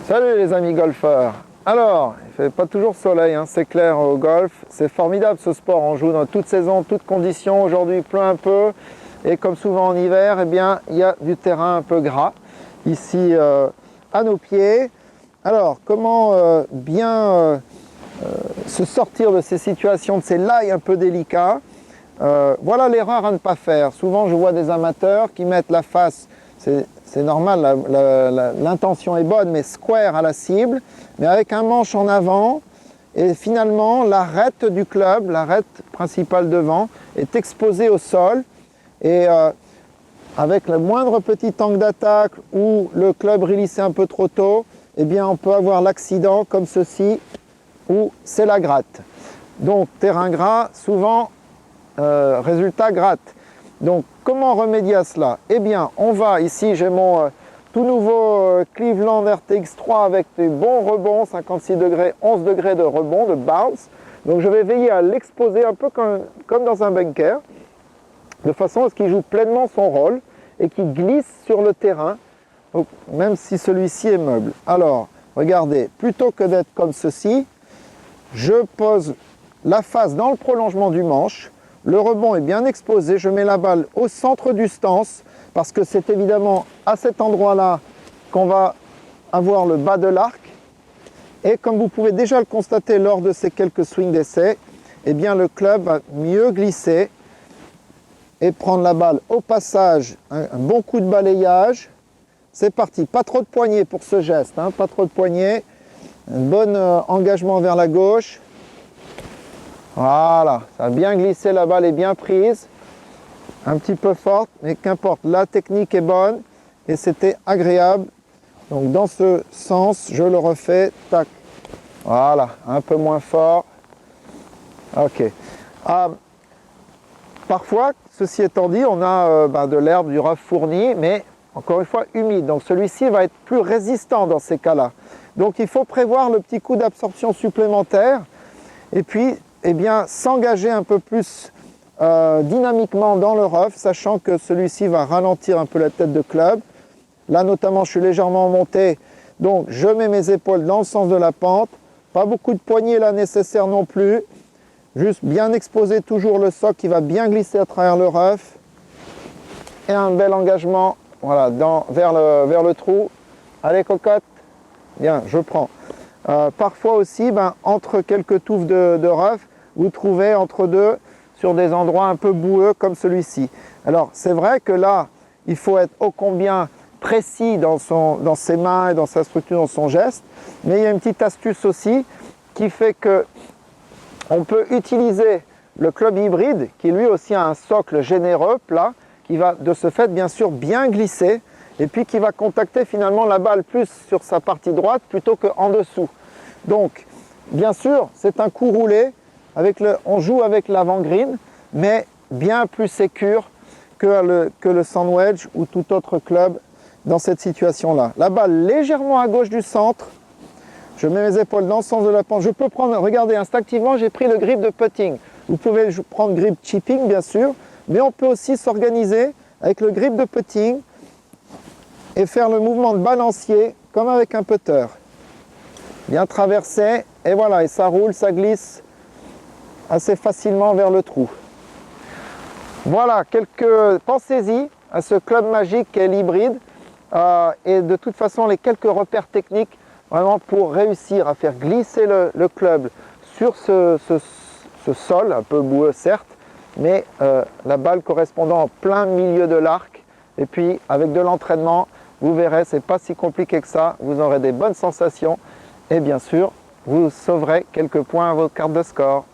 Salut les amis golfeurs. Alors, il fait pas toujours soleil, hein, c'est clair au golf. C'est formidable ce sport, on joue dans toute saison, toutes conditions. Aujourd'hui il pleut un peu et comme souvent en hiver, eh bien, il y a du terrain un peu gras ici à nos pieds. Alors, comment bien se sortir de ces situations, de ces lies un peu délicats? Voilà l'erreur à ne pas faire. Souvent je vois des amateurs qui mettent la face, c'est normal, l'intention est bonne, mais square à la cible, mais avec un manche en avant, et finalement l'arête du club, l'arête principale devant, est exposée au sol, et avec le moindre petit angle d'attaque ou le club relissé un peu trop tôt, eh bien on peut avoir l'accident comme ceci, où c'est la gratte. Donc terrain gras, souvent résultat gratte. Donc comment remédier à cela? Eh bien on va, ici j'ai mon tout nouveau Cleveland RTX 3 avec des bons rebonds, 56 degrés, 11 degrés de rebond, de bounce. Donc je vais veiller à l'exposer un peu comme dans un bunker, de façon à ce qu'il joue pleinement son rôle et qu'il glisse sur le terrain, même si celui-ci est meuble. Alors regardez, plutôt que d'être comme ceci, je pose la face dans le prolongement du manche. Le rebond est bien exposé, je mets la balle au centre du stance parce que c'est évidemment à cet endroit-là qu'on va avoir le bas de l'arc. Et comme vous pouvez déjà le constater lors de ces quelques swings d'essai, eh bien le club va mieux glisser et prendre la balle au passage, un bon coup de balayage. C'est parti, pas trop de poignée pour ce geste, hein, pas trop de poignée. Un bon engagement vers la gauche. Voilà, ça a bien glissé, la balle est bien prise, un petit peu forte, mais qu'importe, la technique est bonne et c'était agréable. Donc dans ce sens, je le refais, tac, voilà, un peu moins fort. Ok. Parfois, ceci étant dit, on a de l'herbe, du rough fourni, mais encore une fois humide. Donc celui-ci va être plus résistant dans ces cas-là. Donc il faut prévoir le petit coup d'absorption supplémentaire et puis eh bien, s'engager un peu plus dynamiquement dans le rough, sachant que celui-ci va ralentir un peu la tête de club. Là notamment, je suis légèrement monté, donc je mets mes épaules dans le sens de la pente. Pas beaucoup de poignées là nécessaire non plus. Juste bien exposer toujours le socle qui va bien glisser à travers le rough. Et un bel engagement voilà, vers le trou. Allez cocotte, bien, je prends. Parfois aussi, entre quelques touffes de rough, vous trouvez entre deux sur des endroits un peu boueux comme celui-ci. Alors c'est vrai que là, il faut être ô combien précis dans ses mains et dans sa structure, dans son geste, mais il y a une petite astuce aussi qui fait que on peut utiliser le club hybride qui lui aussi a un socle généreux, plat, qui va de ce fait bien sûr bien glisser et puis qui va contacter finalement la balle plus sur sa partie droite plutôt qu'en dessous. Donc bien sûr c'est un coup roulé, on joue avec l'avant-green, mais bien plus sécure que le sandwich ou tout autre club dans cette situation-là. La balle légèrement à gauche du centre, je mets mes épaules dans le sens de la pente. Je peux prendre, regardez, instinctivement, j'ai pris le grip de putting. Vous pouvez prendre grip chipping, bien sûr, mais on peut aussi s'organiser avec le grip de putting et faire le mouvement de balancier comme avec un putter. Bien traversé, et voilà, et ça roule, ça glisse assez facilement vers le trou. Voilà, pensez-y à ce club magique qu'est l'hybride et de toute façon les quelques repères techniques vraiment pour réussir à faire glisser le club sur ce sol, un peu boueux certes, mais la balle correspondant en plein milieu de l'arc. Et puis avec de l'entraînement, vous verrez, c'est pas si compliqué que ça, vous aurez des bonnes sensations et bien sûr, vous sauverez quelques points à votre carte de score.